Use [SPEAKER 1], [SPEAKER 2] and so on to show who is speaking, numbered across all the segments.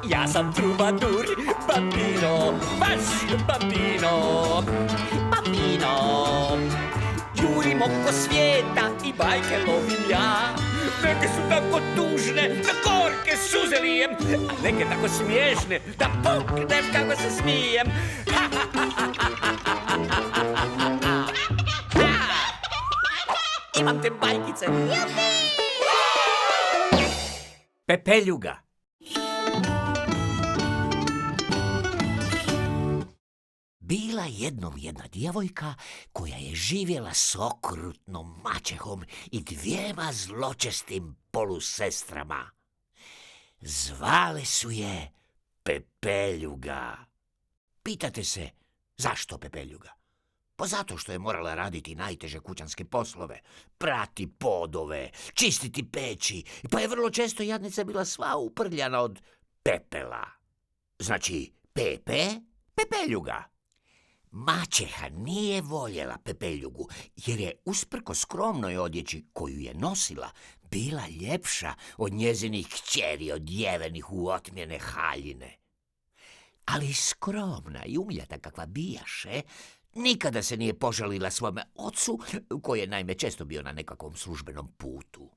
[SPEAKER 1] Ja sam trubadur, bambino, baš bambino, bambino. Jurim oko svijeta i bajke lovim ja. Neke su tako tužne, da gorke suze lijem, a neke tako smiješne, da puknem kako se smijem. Imam te bajkice. Pepeljuga. Bila jednom jedna djevojka koja je živjela s okrutnom maćehom i dvijema zločestim polusestrama. Zvale su je Pepeljuga. Pitate se, zašto Pepeljuga? Pa zato što je morala raditi najteže kućanske poslove, prati podove, čistiti peći, pa je vrlo često jadnica bila sva uprljana od pepela. Znači, Pepeljuga. Maćeha nije voljela Pepeljugu, jer je usprko skromnoj odjeći koju je nosila, bila ljepša od njezinih kćeri odjevenih u otmjene haljine. Ali skromna i umljata kakva bijaše, nikada se nije požalila svome ocu, koji je naime često bio na nekakvom službenom putu.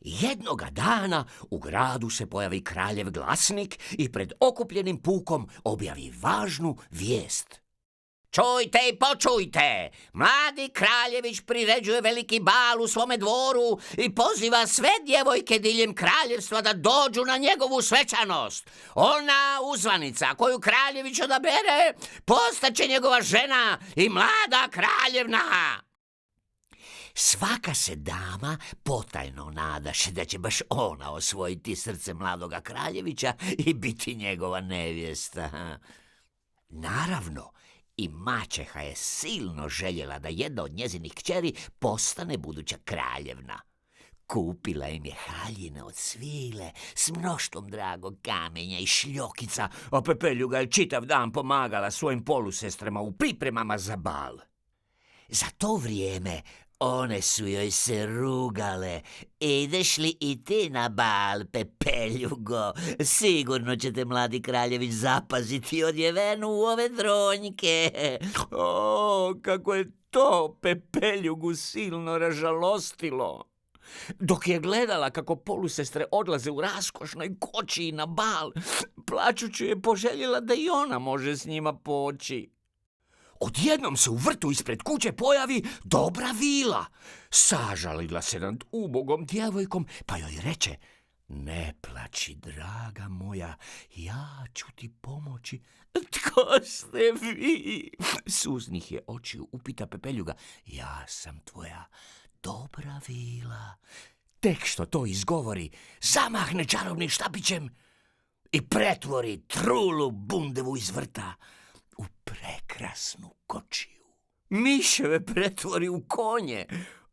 [SPEAKER 1] Jednoga dana u gradu se pojavi kraljev glasnik i pred okupljenim pukom objavi važnu vijest. Čujte i počujte, mladi kraljević priređuje veliki bal u svome dvoru i poziva sve djevojke diljem kraljevstva da dođu na njegovu svečanost. Ona uzvanica koju kraljević odabere postaće njegova žena i mlada kraljevna. Svaka se dama potajno nadaše da će baš ona osvojiti srce mladoga kraljevića i biti njegova nevjesta. Naravno, i maćeha je silno željela da jedna od njezinih kćeri postane buduća kraljevna. Kupila im je haljine od svile s mnoštvom dragog kamenja i šljokica, a Pepeljuga je čitav dan pomagala svojim polusestrama u pripremama za bal. Za to vrijeme one su joj se rugale. Ideš li i ti na bal, Pepeljugo? Sigurno će te mladi kraljević zapaziti odjevenu u ove dronjke. O, kako je to Pepeljugu silno ražalostilo. Dok je gledala kako polusestre odlaze u raskošnoj kočiji na bal, plačući je poželjela da i ona može s njima poći. Odjednom se u vrtu ispred kuće pojavi dobra vila. Sažalila se nad ubogom djevojkom, pa joj reče: ne plači, draga moja, ja ću ti pomoći. Tko ste vi? Suznih je očiju upita Pepeljuga. Ja sam tvoja dobra vila. Tek što to izgovori, zamahne čarobnim štapićem i pretvori trulu bundevu iz vrta u prekrasnu kočiju. Miševe pretvori u konje,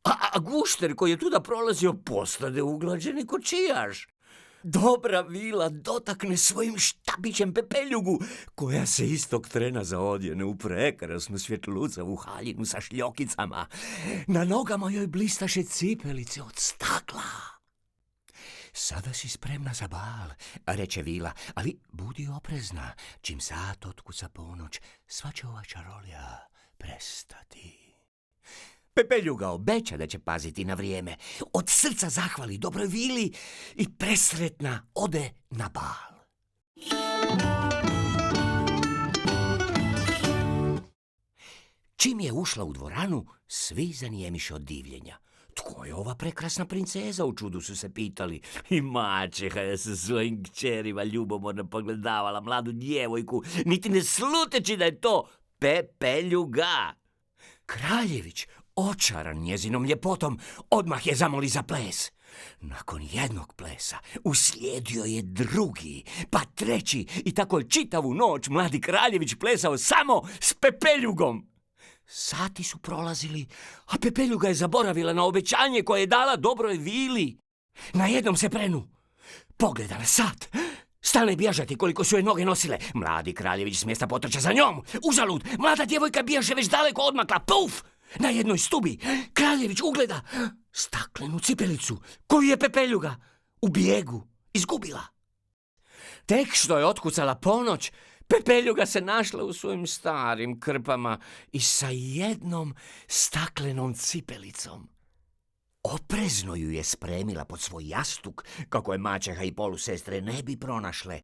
[SPEAKER 1] a gušter koji je tuda prolazio postade uglađeni kočijaš. Dobra vila dotakne svojim štapićem Pepeljugu, koja se istog trena zaodjene u prekrasnu svjetlucavu haljinu sa šljokicama. Na nogama joj blistaše cipelice od stakla. Sada si spremna za bal, reče vila, ali budi oprezna, čim sat otkuca ponoć, sva će ova čarolija prestati. Pepeljuga obeća da će paziti na vrijeme, od srca zahvali dobroj vili i presretna ode na bal. Čim je ušla u dvoranu, svi zanijemiše od divljenja. Tko je ova prekrasna princeza, u čudu su se pitali. I maćeha je sa svojim kćerima ljubomorno pogledavala mladu djevojku, niti ne sluteći da je to Pepeljuga. Kraljević, očaran njezinom ljepotom, odmah je zamoli za ples. Nakon jednog plesa uslijedio je drugi, pa treći, i tako je čitavu noć mladi kraljević plesao samo s Pepeljugom. Sati su prolazili, a Pepeljuga je zaboravila na obećanje koje je dala dobroj vili. Na jednom se prenu pogleda na sat, stane bježati koliko su je noge nosile. Mladi kraljević s mjesta potrča za njom. Uzalud, mlada djevojka bježe već daleko odmakla. Puf!
[SPEAKER 2] Na jednoj stubi kraljević ugleda staklenu cipelicu koju je Pepeljuga u bijegu izgubila. Tek što je otkucala ponoć, Pepeljuga se našla u svojim starim krpama i sa jednom staklenom cipelicom. Oprezno ju je spremila pod svoj jastuk, kako je maćeha i polusestre ne bi pronašle.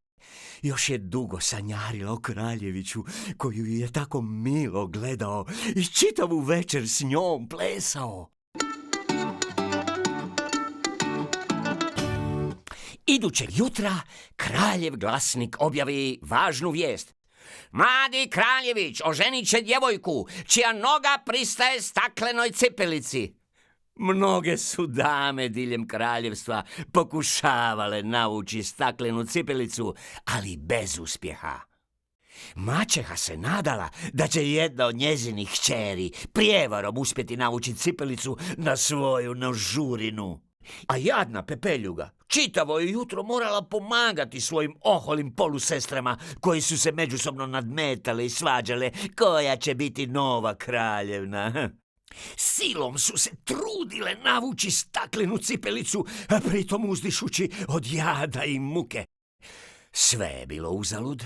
[SPEAKER 2] Još je dugo sanjarila o kraljeviću, koju je tako milo gledao i čitavu večer s njom plesao. Idućeg jutra kraljev glasnik objavi važnu vijest. Mladi kraljević oženit će djevojku, čija noga pristaje staklenoj cipelici. Mnoge su dame diljem kraljevstva pokušavale navući staklenu cipelicu, ali bez uspjeha. Maćeha se nadala da će jedna od njezinih kćeri prijevarom uspjeti navući cipelicu na svoju nožurinu. A jadna Pepeljuga čitavo je jutro morala pomagati svojim oholim polusestrama, koji su se međusobno nadmetale i svađale koja će biti nova kraljevna. Silom su se trudile navući staklenu cipelicu, a pritom uzdišući od jada i muke. Sve je bilo uzalud.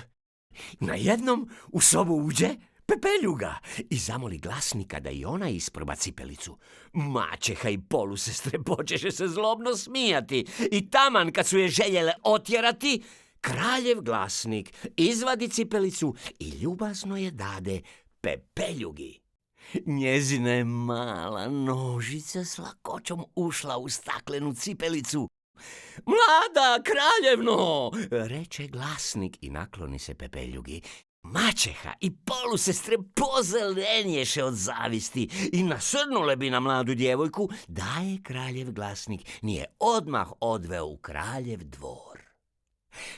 [SPEAKER 2] Najednom u sobu uđe Pepeljuga i zamoli glasnika da i ona isproba cipelicu. Maćeha i polusestre počeše se zlobno smijati i taman kad su je željele otjerati, kraljev glasnik izvadi cipelicu i ljubazno je dade Pepeljugi. Njezina je mala nožica s lakoćom ušla u staklenu cipelicu. Mlada kraljevno, reče glasnik i nakloni se Pepeljugi. Maćeha i polusestre pozelenješe od zavisti i nasrnule bi na mladu djevojku da je kraljev glasnik nije odmah odveo u kraljev dvor.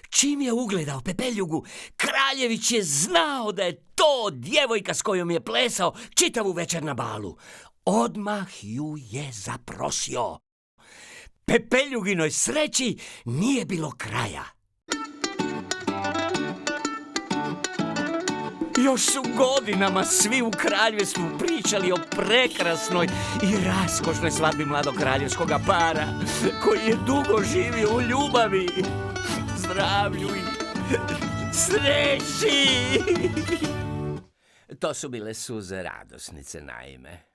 [SPEAKER 2] Čim je ugledao Pepeljugu, kraljević je znao da je to djevojka s kojom je plesao čitavu večer na balu. Odmah ju je zaprosio. Pepeljuginoj sreći nije bilo kraja. Još su godinama svi u kraljevstvu pričali o prekrasnoj i raskošnoj svadbi mladog kraljevskoga para, koji je dugo živio u ljubavi, zdravlju i sreći. To su bile suze radosnice, naime.